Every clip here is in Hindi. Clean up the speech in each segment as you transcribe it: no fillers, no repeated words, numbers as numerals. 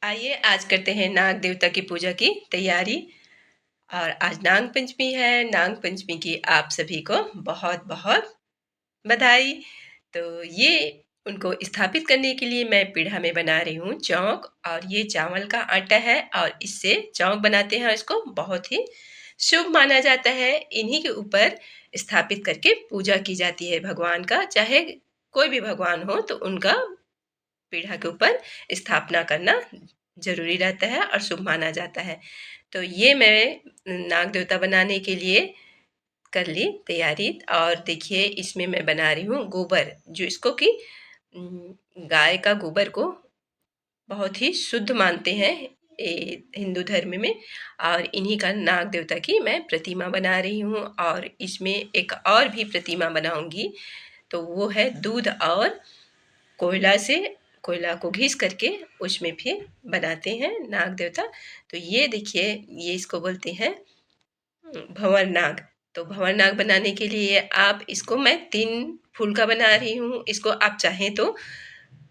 आइए आज करते हैं नाग देवता की पूजा की तैयारी। और आज नाग पंचमी है। नाग पंचमी की आप सभी को बहुत बहुत बधाई। तो ये उनको स्थापित करने के लिए मैं पीढ़ा में बना रही हूँ चौक, और ये चावल का आटा है और इससे चौक बनाते हैं। इसको बहुत ही शुभ माना जाता है। इन्हीं के ऊपर स्थापित करके पूजा की जाती है भगवान का। चाहे कोई भी भगवान हो तो उनका पीढ़ा के ऊपर स्थापना करना जरूरी रहता है और शुभ माना जाता है। तो ये मैं नाग देवता बनाने के लिए कर ली तैयारी। और देखिए इसमें मैं बना रही हूँ गोबर, जो इसको कि गाय का गोबर को बहुत ही शुद्ध मानते हैं हिंदू धर्म में। और इन्हीं का नाग देवता की मैं प्रतिमा बना रही हूँ। और इसमें एक और भी प्रतिमा बनाऊंगी, तो वो है दूध और कोयला से, कोयला को घिस करके उसमें फिर बनाते हैं नाग देवता। तो ये देखिए, ये इसको बोलते हैं भंवर नाग। तो भंवर नाग बनाने के लिए आप इसको मैं 3 फूल का बना रही हूँ। इसको आप चाहें तो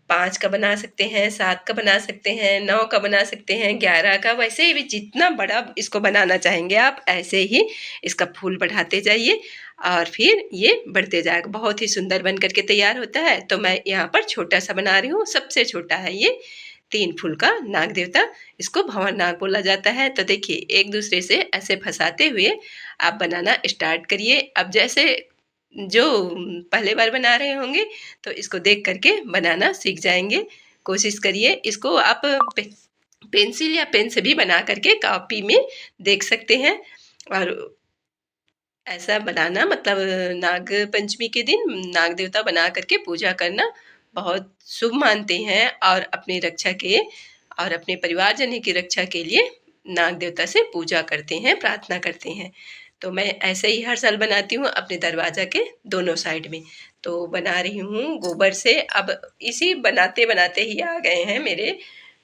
5 का बना सकते हैं, 7 का बना सकते हैं, 9 का बना सकते हैं, 11 का। वैसे ही भी जितना बड़ा इसको बनाना चाहेंगे आप, ऐसे ही इसका फूल बढ़ाते जाइए और फिर ये बढ़ते जाएगा। बहुत ही सुंदर बन करके तैयार होता है। तो मैं यहाँ पर छोटा सा बना रही हूँ, सबसे छोटा है ये 3 फूल का नाग देवता। इसको भंवर नाग बोला जाता है। तो देखिए एक दूसरे से ऐसे फंसाते हुए आप बनाना स्टार्ट करिए। अब जैसे जो पहले बार बना रहे होंगे तो इसको देख करके बनाना सीख जाएंगे। कोशिश करिए। इसको आप पेंसिल या पेन से भी बना करके कॉपी में देख सकते हैं। और ऐसा बनाना मतलब नाग पंचमी के दिन नाग देवता बना करके पूजा करना बहुत शुभ मानते हैं। और अपनी रक्षा के और अपने परिवारजन की रक्षा के लिए नाग देवता से पूजा करते हैं, प्रार्थना करते हैं। तो मैं ऐसे ही हर साल बनाती हूँ अपने दरवाजा के दोनों साइड में। तो बना रही हूँ गोबर से। अब इसी बनाते बनाते ही आ गए हैं मेरे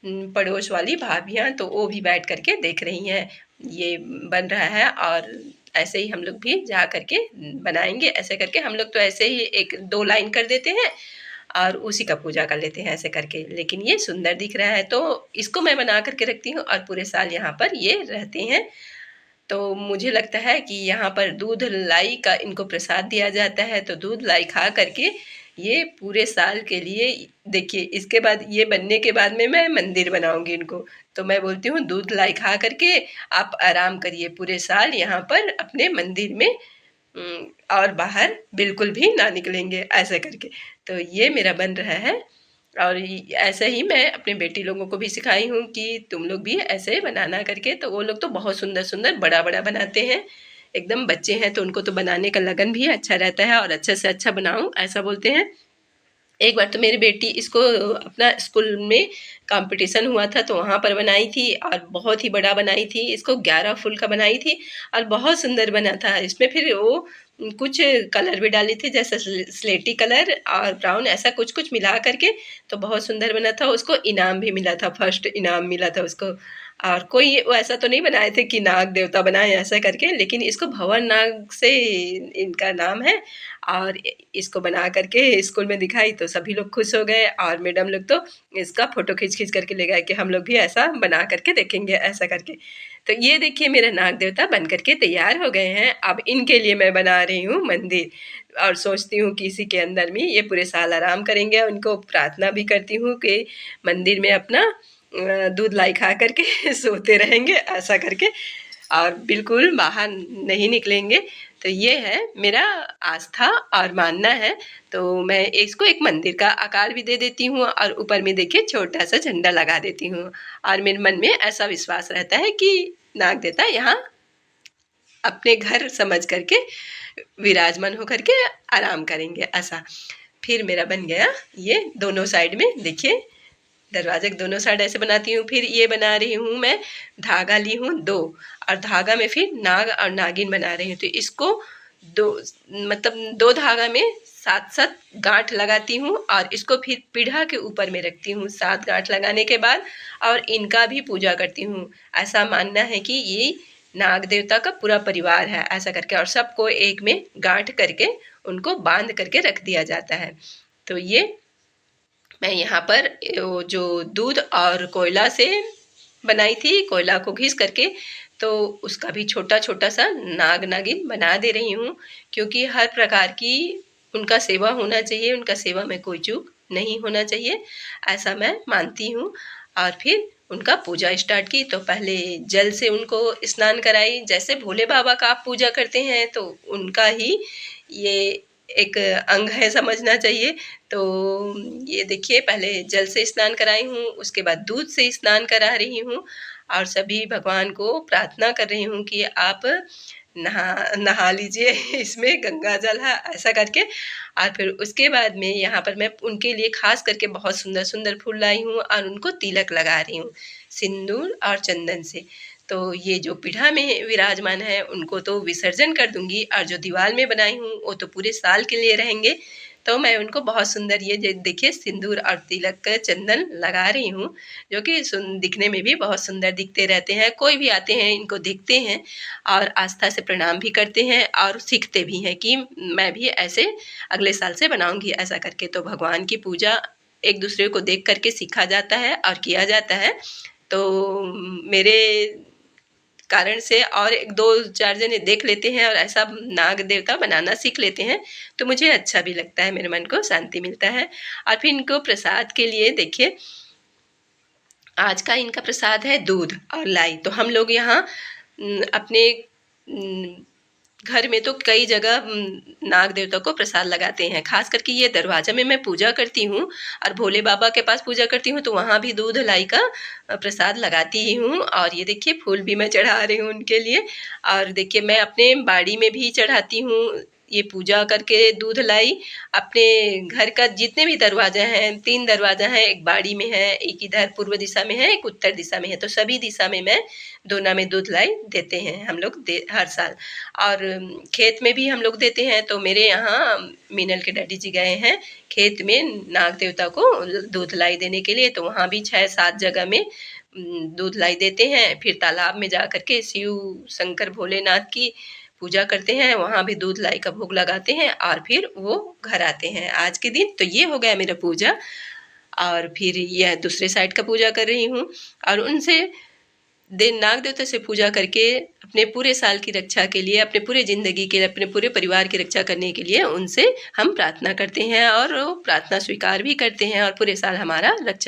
पड़ोस वाली भाभियाँ, तो वो भी बैठ करके देख रही हैं ये बन रहा है। और ऐसे ही हम लोग भी जा करके बनाएंगे। ऐसे करके हम लोग तो ऐसे ही 1-2 लाइन कर देते हैं और उसी का पूजा कर लेते हैं ऐसे करके। लेकिन ये सुंदर दिख रहा है तो इसको मैं बना करके रखती हूँ और पूरे साल यहाँ पर ये रहते हैं। तो मुझे लगता है कि यहाँ पर दूध लाई का इनको प्रसाद दिया जाता है। तो दूध लाई खा करके ये पूरे साल के लिए, देखिए इसके बाद ये बनने के बाद में मैं मंदिर बनाऊंगी इनको। तो मैं बोलती हूँ दूध लाई खा करके आप आराम करिए पूरे साल यहाँ पर अपने मंदिर में, और बाहर बिल्कुल भी ना निकलेंगे ऐसा करके। तो ये मेरा बन रहा है। और ऐसे ही मैं अपने बेटी लोगों को भी सिखाई हूँ कि तुम लोग भी ऐसे बनाना करके। तो वो लोग तो बहुत सुंदर सुंदर बड़ा बड़ा बनाते हैं। एकदम बच्चे हैं तो उनको तो बनाने का लगन भी अच्छा रहता है और अच्छे से अच्छा बनाऊं ऐसा बोलते हैं। एक बार तो मेरी बेटी इसको अपना स्कूल में कंपटीशन हुआ था तो वहाँ पर बनाई थी और बहुत ही बड़ा बनाई थी। इसको 11 फुल का बनाई थी और बहुत सुंदर बना था। इसमें फिर वो कुछ कलर भी डाली थी, जैसे स्लेटी कलर और ब्राउन, ऐसा कुछ कुछ मिला करके। तो बहुत सुंदर बना था। उसको इनाम भी मिला था, फर्स्ट इनाम मिला था उसको। और कोई वो ऐसा तो नहीं बनाए थे कि नाग देवता बनाए ऐसा करके, लेकिन इसको भंवर नाग से इनका नाम है। और इसको बना करके स्कूल में दिखाई तो सभी लोग खुश हो गए और मैडम लोग तो इसका फोटो खींच खींच करके ले गए कि हम लोग भी ऐसा बना करके देखेंगे ऐसा करके। तो ये देखिए मेरा नाग देवता बन करके तैयार हो गए हैं। अब इनके लिए मैं बना रही हूँ मंदिर, और सोचती हूँ कि इसी के अंदर में ये पूरे साल आराम करेंगे। उनको प्रार्थना भी करती हूँ कि मंदिर में अपना दूध लाई खा करके सोते रहेंगे ऐसा करके, और बिल्कुल बाहर नहीं निकलेंगे। तो ये है मेरा आस्था और मानना है। तो मैं इसको एक मंदिर का आकार भी दे देती हूँ और ऊपर में देखिए छोटा सा झंडा लगा देती हूँ। और मेरे मन में ऐसा विश्वास रहता है कि नाग देवता यहाँ अपने घर समझ करके विराजमान होकर के आराम करेंगे ऐसा। फिर मेरा बन गया ये दोनों साइड में, देखिए दरवाजे के दोनों साइड ऐसे बनाती हूँ। फिर ये बना रही हूँ मैं, धागा ली हूँ 2 और धागा में फिर नाग और नागिन बना रही हूँ। तो इसको 2 मतलब 2 धागा में 7-7 गांठ लगाती हूँ और इसको फिर पीढ़ा के ऊपर में रखती हूँ 7 गांठ लगाने के बाद। और इनका भी पूजा करती हूँ। ऐसा मानना है कि ये नाग देवता का पूरा परिवार है ऐसा करके, और सबको एक में गांठ करके उनको बांध करके रख दिया जाता है। तो ये मैं यहाँ पर वो जो दूध और कोयला से बनाई थी, कोयला को घिस करके, तो उसका भी छोटा-छोटा सा नाग-नागिन बना दे रही हूँ, क्योंकि हर प्रकार की उनका सेवा होना चाहिए, उनका सेवा में कोई चूक नहीं होना चाहिए, ऐसा मैं मानती हूँ। और फिर उनका पूजा स्टार्ट की, तो पहले जल से उनको स्नान कराई, जैसे भोले बाबा का आप पूजा करते हैं तो उनका ही ये एक अंग है, समझना चाहिए। तो ये देखिए, पहले जल से स्नान कराई हूँ, उसके बाद दूध से स्नान करा रही हूँ और सभी भगवान को प्रार्थना कर रही हूँ कि आप नहा लीजिए इसमें गंगा जल है, ऐसा करके। और फिर उसके बाद में यहाँ पर मैं उनके लिए खास करके बहुत सुंदर सुंदर फूल लाई हूँ और उनको तिलक लगा रही हूँ सिंदूर और चंदन से। तो ये जो पीढ़ा में विराजमान है उनको तो विसर्जन कर दूंगी, और जो दीवार में बनाई हूँ वो तो पूरे साल के लिए रहेंगे। तो मैं उनको बहुत सुंदर ये देखिए सिंदूर और तिलक का चंदन लगा रही हूँ, जो कि दिखने में भी बहुत सुंदर दिखते रहते हैं। कोई भी आते हैं इनको देखते हैं और आस्था से प्रणाम भी करते हैं और सीखते भी हैं कि मैं भी ऐसे अगले साल से बनाऊंगी, ऐसा करके। तो भगवान की पूजा एक दूसरे को देख करके सीखा जाता है और किया जाता है। तो मेरे कारण से और एक दो चार जने देख लेते हैं और ऐसा नाग देवता बनाना सीख लेते हैं, तो मुझे अच्छा भी लगता है, मेरे मन को शांति मिलता है। और फिर इनको प्रसाद के लिए देखिए, आज का इनका प्रसाद है दूध और लाई। तो हम लोग यहाँ अपने घर में तो कई जगह नाग देवता को प्रसाद लगाते हैं, खास करके ये दरवाजा में मैं पूजा करती हूँ और भोले बाबा के पास पूजा करती हूँ, तो वहाँ भी दूध लाई का प्रसाद लगाती ही हूँ। और ये देखिए फूल भी मैं चढ़ा रही हूँ उनके लिए। और देखिए मैं अपने बाड़ी में भी चढ़ाती हूँ ये पूजा करके दूध लाई। अपने घर का जितने भी दरवाजा हैं, 3 दरवाजा हैं, एक बाड़ी में है, एक इधर पूर्व दिशा में है, एक उत्तर दिशा में है, तो सभी दिशा में मैं दोना में दूध लाई देते हैं हम लोग हर साल। और खेत में भी हम लोग देते हैं। तो मेरे यहाँ मीनल के डैडी जी गए हैं खेत में नाग देवता को दूध लाई देने के लिए, तो वहाँ भी 6-7 जगह में दूध लाई देते हैं। फिर तालाब में जा करके शिव शंकर भोलेनाथ की पूजा करते हैं, वहाँ भी दूध लाई का भोग लगाते हैं और फिर वो घर आते हैं आज के दिन। तो ये हो गया मेरा पूजा। और फिर यह दूसरे साइड का पूजा कर रही हूँ और उनसे नाग देवता से पूजा करके अपने पूरे साल की रक्षा के लिए, अपने पूरे ज़िंदगी के लिए, अपने पूरे परिवार की रक्षा करने के लिए उनसे हम प्रार्थना करते हैं और वो प्रार्थना स्वीकार भी करते हैं और पूरे साल हमारा रक्षा